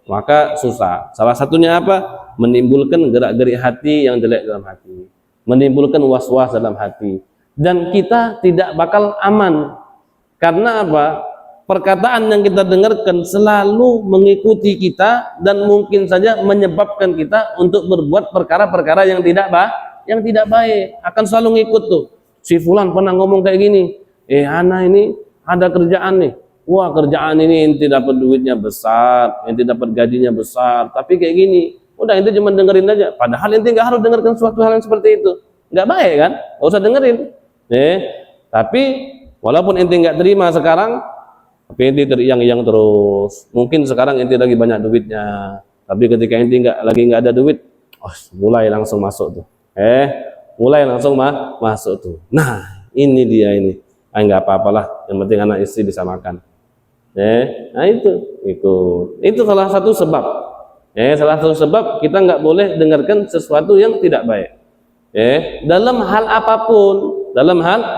maka susah. Salah satunya apa? Menimbulkan gerak-gerik hati yang jelek dalam hati, menimbulkan was-was dalam hati, dan kita tidak bakal aman. Karena apa? Perkataan yang kita dengarkan selalu mengikuti kita dan mungkin saja menyebabkan kita untuk berbuat perkara-perkara yang tidak baik, akan selalu ngikut tuh. Si fulan pernah ngomong kayak gini, anak ini ada kerjaan nih, wah kerjaan ini ente dapat duitnya besar, ente dapat gajinya besar, tapi kayak gini, udah ente cuma dengerin aja, padahal ente nggak harus dengarkan suatu hal yang seperti itu, nggak baik kan, nggak usah dengerin. Tapi walaupun ente nggak terima sekarang, tapi ente teriang-iang terus. Mungkin sekarang ente lagi banyak duitnya, tapi ketika ente nggak ada duit, mulai langsung masuk tuh. Mulai langsung masuk tuh. Nah, ini dia ini. Nggak apa-apalah, yang penting anak istri bisa makan. Nah itu salah satu sebab. Salah satu sebab kita nggak boleh dengarkan sesuatu yang tidak baik. Dalam hal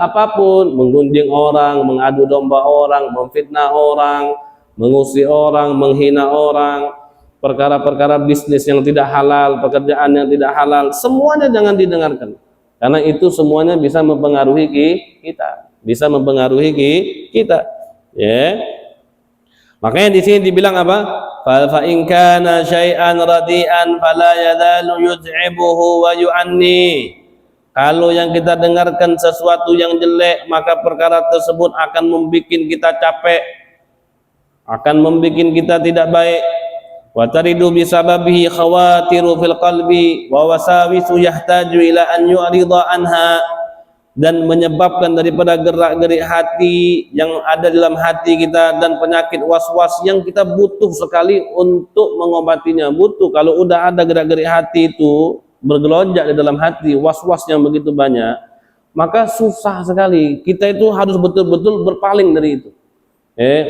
apapun, menggunjing orang, mengadu domba orang, memfitnah orang, mengusir orang, menghina orang, perkara-perkara bisnis yang tidak halal, pekerjaan yang tidak halal, semuanya jangan didengarkan. Karena itu semuanya bisa mempengaruhi kita, Makanya di sini dibilang apa? Fa in kana syai'an radi'an fala yadalu yuz'ibuhu wa yu'anni. Kalau yang kita dengarkan sesuatu yang jelek, maka perkara tersebut akan membuat kita capek, akan membuat kita tidak baik. Wa taridu bisababihi khawatiru fil qalbi wa wasawisu yahtaju ila an yu'rida anha. dan menyebabkan daripada gerak-gerik hati yang ada dalam hati kita dan penyakit was-was yang kita butuh sekali untuk mengobatinya. Butuh, kalau udah ada gerak-gerik hati itu bergelonjak di dalam hati, was-was yang begitu banyak, maka susah sekali. Kita itu harus betul-betul berpaling dari itu.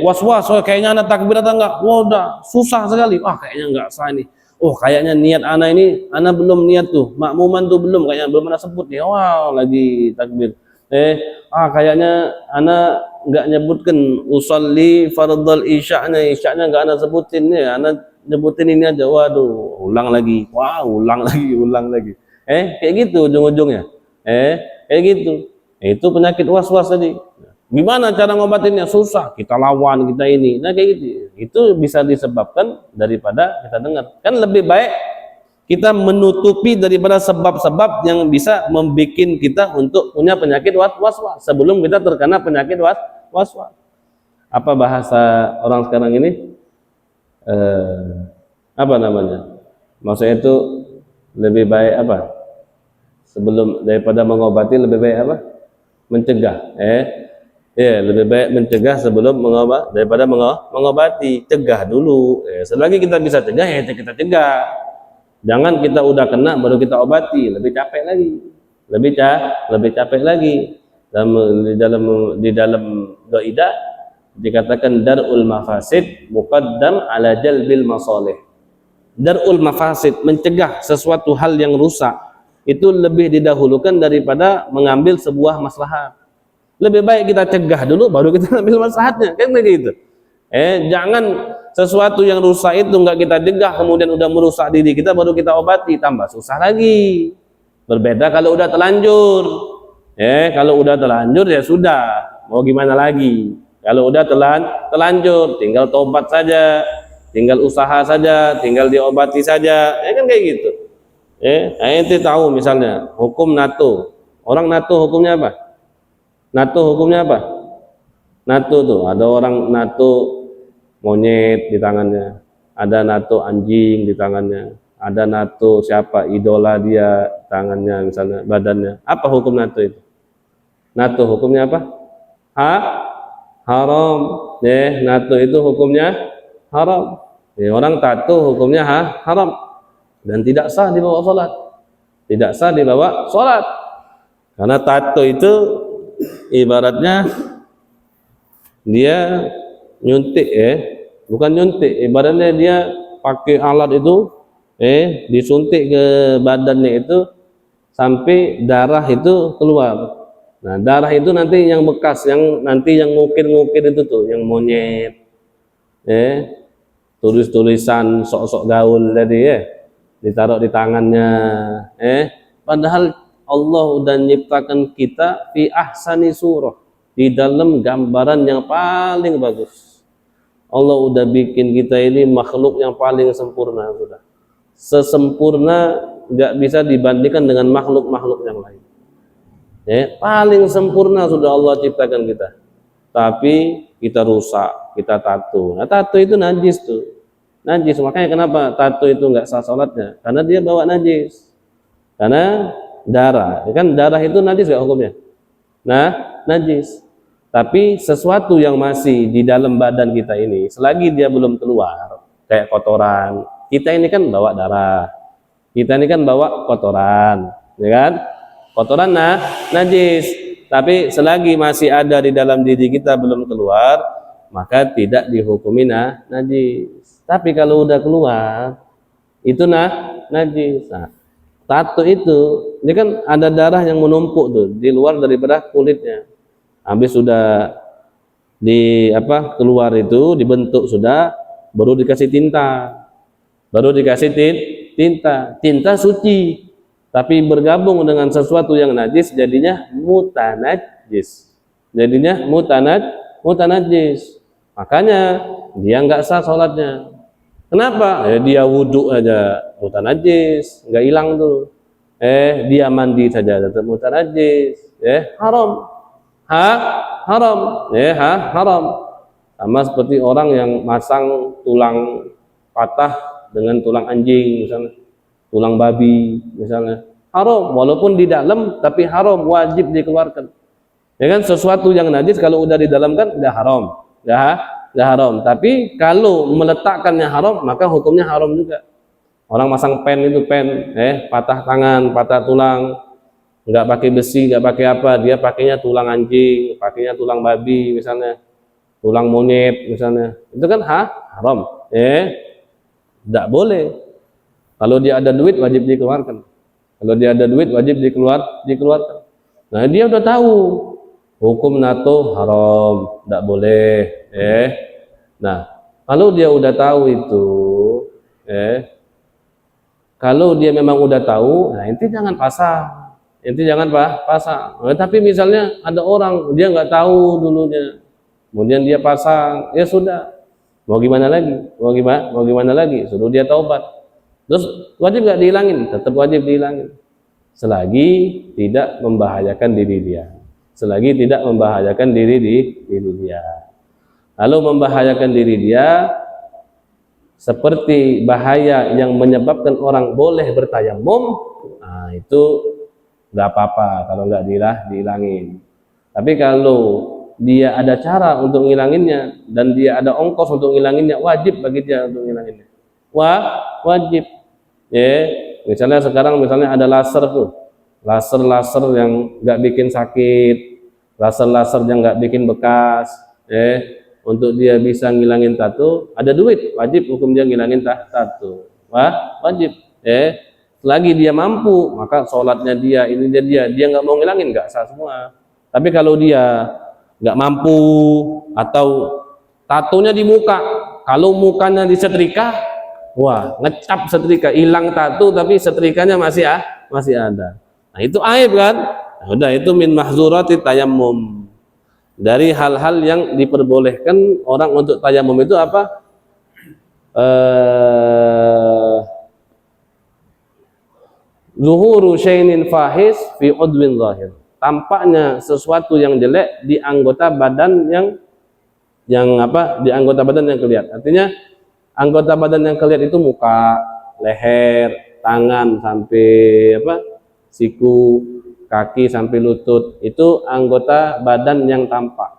Was-was, oh kayaknya anak takbir atau enggak? Wah, udah susah sekali. Wah, kayaknya enggak sah ini. Oh, kayaknya niat anak ini, anak belum niat tuh. Makmuman tuh belum, kayaknya belum anak sebut nih. Wah, lagi takbir. Kayaknya anak enggak nyebutkan usolli fardhal isya'nya enggak anak sebutin ya. Anak nyebutin ini aja. Waduh, ulang lagi. Wah, ulang lagi, ulang lagi. Kayak gitu ujung-ujungnya. Kayak gitu. Itu penyakit was-was tadi. Gimana cara ngobatinnya? Susah, kita lawan, kita ini. Nah kayak gitu. Itu bisa disebabkan daripada kita dengar. Kan lebih baik kita menutupi daripada sebab-sebab yang bisa membuat kita untuk punya penyakit was-was sebelum kita terkena penyakit was-was. Apa bahasa orang sekarang ini? Apa namanya? Maksudnya itu lebih baik apa? Sebelum daripada mengobati lebih baik apa? Mencegah. Lebih baik mencegah sebelum daripada mengobati. Cegah dulu. Selagi kita bisa cegah, ya kita cegah. Jangan kita udah kena baru kita obati, lebih capek lagi. Lebih capek lagi. Di dalam qaidah dikatakan darul mafasid muqaddam ala jalbil masalih. Darul mafasid, mencegah sesuatu hal yang rusak, itu lebih didahulukan daripada mengambil sebuah maslahat. Lebih baik kita cegah dulu baru kita ambil maslahatnya, kan begitu. Jangan sesuatu yang rusak itu enggak kita cegah kemudian udah merusak diri kita baru kita obati, tambah susah lagi. Berbeda kalau udah terlanjur. Kalau udah terlanjur ya sudah, mau gimana lagi. Kalau udah terlanjur tinggal tobat saja, tinggal usaha saja, tinggal diobati saja. Kan kayak gitu. Ente tahu misalnya hukum NATO. Orang NATO hukumnya apa? NATO hukumnya apa? NATO tuh ada orang NATO monyet di tangannya, ada NATO anjing di tangannya, ada NATO siapa idola dia tangannya misalnya badannya. Apa hukum NATO itu? NATO hukumnya apa? Haram. NATO itu hukumnya haram. Orang tato hukumnya haram dan tidak sah dibawa sholat. Tidak sah dibawa sholat karena tato itu ibaratnya dia nyuntik bukan nyuntik, ibaratnya dia pakai alat itu disuntik ke badannya itu sampai darah itu keluar. Nah darah itu nanti yang bekas, yang nanti yang ngukir-ngukir itu tuh, yang monyet tulis-tulisan sok-sok gaul tadi ditaruh di tangannya. Padahal Allah udah nyiptakan kita fi ahsani surah, di dalam gambaran yang paling bagus. Allah udah bikin kita ini makhluk yang paling sempurna, sudah sesempurna nggak bisa dibandingkan dengan makhluk-makhluk yang lain. Paling sempurna sudah Allah ciptakan kita, tapi kita rusak, kita tato. Nah tato itu najis tuh, najis. Makanya kenapa tato itu nggak sah sholatnya? Karena dia bawa najis, karena darah, kan darah itu najis gak hukumnya? Nah, najis. Tapi sesuatu yang masih di dalam badan kita ini, selagi dia belum keluar, kayak kotoran, kita ini kan bawa darah, kita ini kan bawa kotoran, ya kan? Kotoran najis. Tapi selagi masih ada di dalam diri kita belum keluar, maka tidak dihukumi najis. Tapi kalau udah keluar, itu najis. Nah, tato itu, ini kan ada darah yang menumpuk tuh di luar daripada kulitnya. Habis sudah keluar itu dibentuk sudah, baru dikasih tinta, tinta suci, tapi bergabung dengan sesuatu yang najis jadinya mutanajis, mutanajis. Makanya dia nggak sah sholatnya. Kenapa? Dia wudhu aja mutanajis, nggak hilang tuh. Dia mandi saja tetap mutanajis. Haram. Haram. Haram. Sama seperti orang yang masang tulang patah dengan tulang anjing misalnya, tulang babi misalnya. haram, walaupun di dalam tapi haram, wajib dikeluarkan. Ya kan, sesuatu yang najis kalau udah di dalam kan udah haram, udah haram. Tapi kalau meletakkannya haram, maka hukumnya haram juga. Orang masang pen itu patah tangan, patah tulang, nggak pakai besi, nggak pakai apa, dia pakainya tulang anjing, pakainya tulang babi misalnya, tulang monyet misalnya, itu kan haram. Nggak boleh. Kalau dia ada duit wajib dikeluarkan. Kalau dia ada duit wajib dikeluarkan. Nah, dia udah tahu hukum NATO haram, nggak boleh. Nah, kalau dia udah tahu itu, kalau dia memang udah tahu, nah inti jangan pasang, pasang. Nah, tapi misalnya ada orang dia nggak tahu dulunya, kemudian dia pasang, ya sudah, mau gimana lagi, suruh dia taubat. Terus wajib nggak dihilangin? Tetap wajib dihilangin, selagi tidak membahayakan diri dia, Lalu membahayakan diri dia seperti bahaya yang menyebabkan orang boleh bertayamum, nah itu nggak apa-apa kalau nggak dihilangin. Tapi kalau dia ada cara untuk ngilanginnya dan dia ada ongkos untuk ngilanginnya, wajib bagi dia untuk ngilanginnya. Wajib. Misalnya sekarang ada laser tuh, laser yang nggak bikin sakit, laser yang nggak bikin bekas. Untuk dia bisa ngilangin tato, ada duit, wajib hukum dia ngilangin tato. Wajib. Selagi dia mampu, maka sholatnya dia, ini dia nggak mau ngilangin, nggak sah semua. Tapi kalau dia nggak mampu atau tatonya di muka, kalau mukanya disetrika, ngecap setrika, hilang tato tapi setrikanya masih ada. Nah, itu aib kan? Nah, udah, itu min mahzurati tayammum. Dari hal-hal yang diperbolehkan orang untuk tayamum itu apa? Zuhuru syai'in fahis fi udwin zahir. Tampaknya sesuatu yang jelek di anggota badan di anggota badan yang kelihatan. Artinya anggota badan yang kelihatan itu muka, leher, tangan sampai siku, kaki sampai lutut, itu anggota badan yang tampak.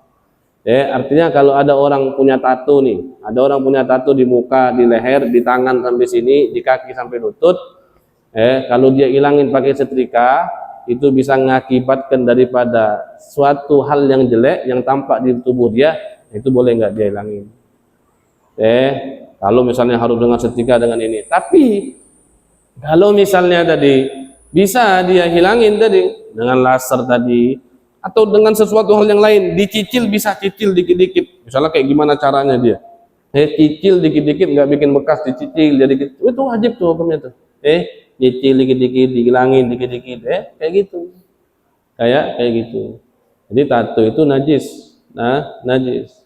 Artinya kalau ada orang punya tato nih, di muka, di leher, di tangan sampai sini, di kaki sampai lutut, kalau dia ilangin pakai setrika, itu bisa mengakibatkan daripada suatu hal yang jelek yang tampak di tubuh dia, itu boleh nggak dia ilangin. Kalau misalnya harus dengan setrika dengan ini. Tapi kalau misalnya tadi bisa dia hilangin tadi dengan laser tadi, atau dengan sesuatu hal yang lain, dicicil, bisa cicil dikit-dikit. Misalnya kayak gimana caranya dia? Cicil dikit-dikit, nggak bikin bekas, dicicil jadi itu wajib tuh hukumnya tuh. Cicil dikit-dikit, dihilangin dikit-dikit, kayak gitu. Kayak gitu. Jadi tato itu najis. Najis.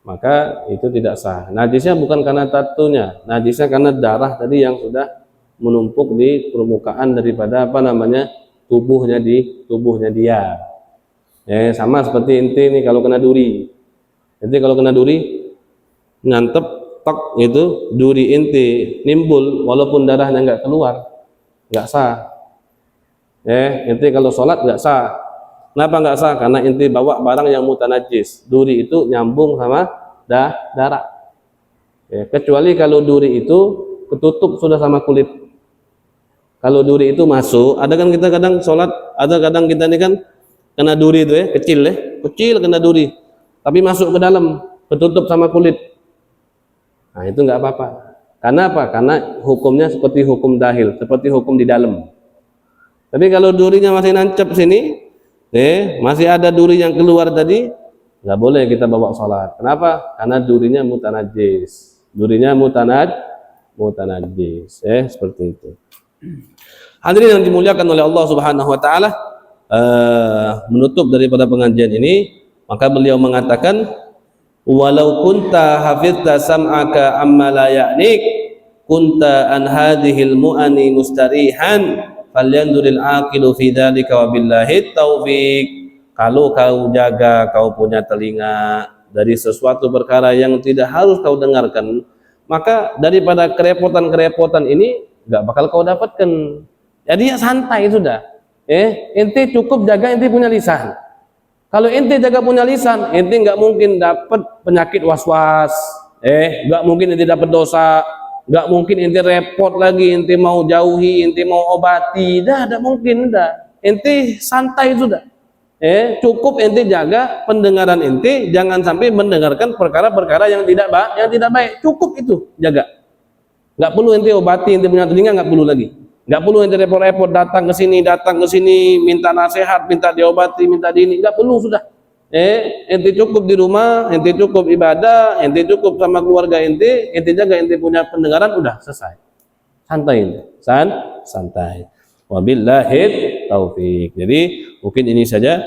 Maka itu tidak sah. Najisnya bukan karena tatonya, najisnya karena darah tadi yang sudah menumpuk di permukaan daripada tubuhnya dia. Sama seperti inti nih kalau kena duri. Inti kalau kena duri ngantep tok itu, duri inti nimbul walaupun darahnya nggak keluar, nggak sah. Inti kalau sholat nggak sah. Kenapa nggak sah? Karena inti bawa barang yang mutanajis. Duri itu nyambung sama darah. Kecuali kalau duri itu ketutup sudah sama kulit. Kalau duri itu masuk, ada kan kita kadang sholat, ada kadang kita ini kan kena duri itu kecil kena duri, tapi masuk ke dalam, ketutup sama kulit. Nah itu nggak apa-apa. Karena apa? Karena hukumnya seperti hukum dahil, seperti hukum di dalam. Tapi kalau durinya masih nancep sini, masih ada duri yang keluar tadi, nggak boleh kita bawa sholat. Kenapa? Karena durinya mutanajis. Seperti itu. Hadirin yang dimuliakan oleh Allah Subhanahu wa taala, menutup daripada pengajian ini, maka beliau mengatakan, walau kunta hafizta sam'aka amma la ya'nik kunta an hadhil mu'ani mustarihan falyanzuril aqilu fi dzalika wa billahi taufiq. Kalau kau jaga, kau punya telinga dari sesuatu perkara yang tidak harus kau dengarkan, maka daripada kerepotan-kerepotan ini nggak bakal kau dapatkan. Jadi ya santai sudah. Ente cukup jaga ente punya lisan. Kalau ente jaga punya lisan, ente nggak mungkin dapat penyakit was-was. Nggak mungkin ente dapat dosa. Nggak mungkin ente repot lagi, ente mau jauhi, ente mau obati. Dah, mungkin dah. Ente santai sudah. Cukup ente jaga pendengaran ente, jangan sampai mendengarkan perkara-perkara yang tidak baik. Cukup itu jaga. Nggak perlu ente obati, ente punya telinga nggak perlu lagi. Nggak perlu ente repot-repot datang ke sini, minta nasihat, minta diobati, minta ini. Nggak perlu sudah. Ente cukup di rumah, ente cukup ibadah, ente cukup sama keluarga ente jaga ente punya pendengaran, udah selesai. Santai ente. Santai. Wabillahi taufik. Jadi mungkin ini saja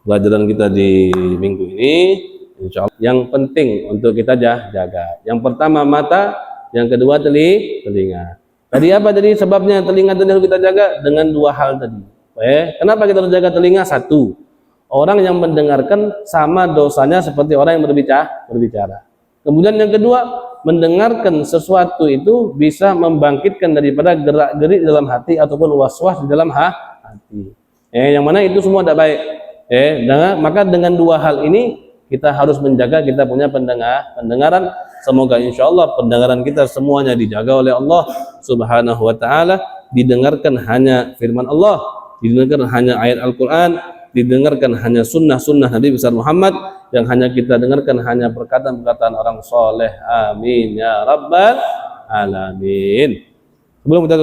pelajaran kita di minggu ini. Insya Allah yang penting untuk kita jaga. Yang pertama mata, yang kedua telinga. Tadi apa tadi sebabnya telinga tadi harus kita jaga? Dengan dua hal tadi. Kenapa kita harus jaga telinga? Satu, orang yang mendengarkan sama dosanya seperti orang yang berbicara. Kemudian yang kedua, mendengarkan sesuatu itu bisa membangkitkan daripada gerak-gerik dalam hati ataupun was-was di dalam hati. Yang mana itu semua tidak baik. Maka dengan dua hal ini kita harus menjaga kita punya pendengaran. Semoga insya Allah pendengaran kita semuanya dijaga oleh Allah Subhanahu wa Ta'ala. Didengarkan hanya firman Allah, didengarkan hanya ayat Al-Quran, didengarkan hanya sunnah Nabi besar Muhammad, yang hanya kita dengarkan hanya perkataan-perkataan orang soleh. Amin ya rabbal alamin. Sebelum kita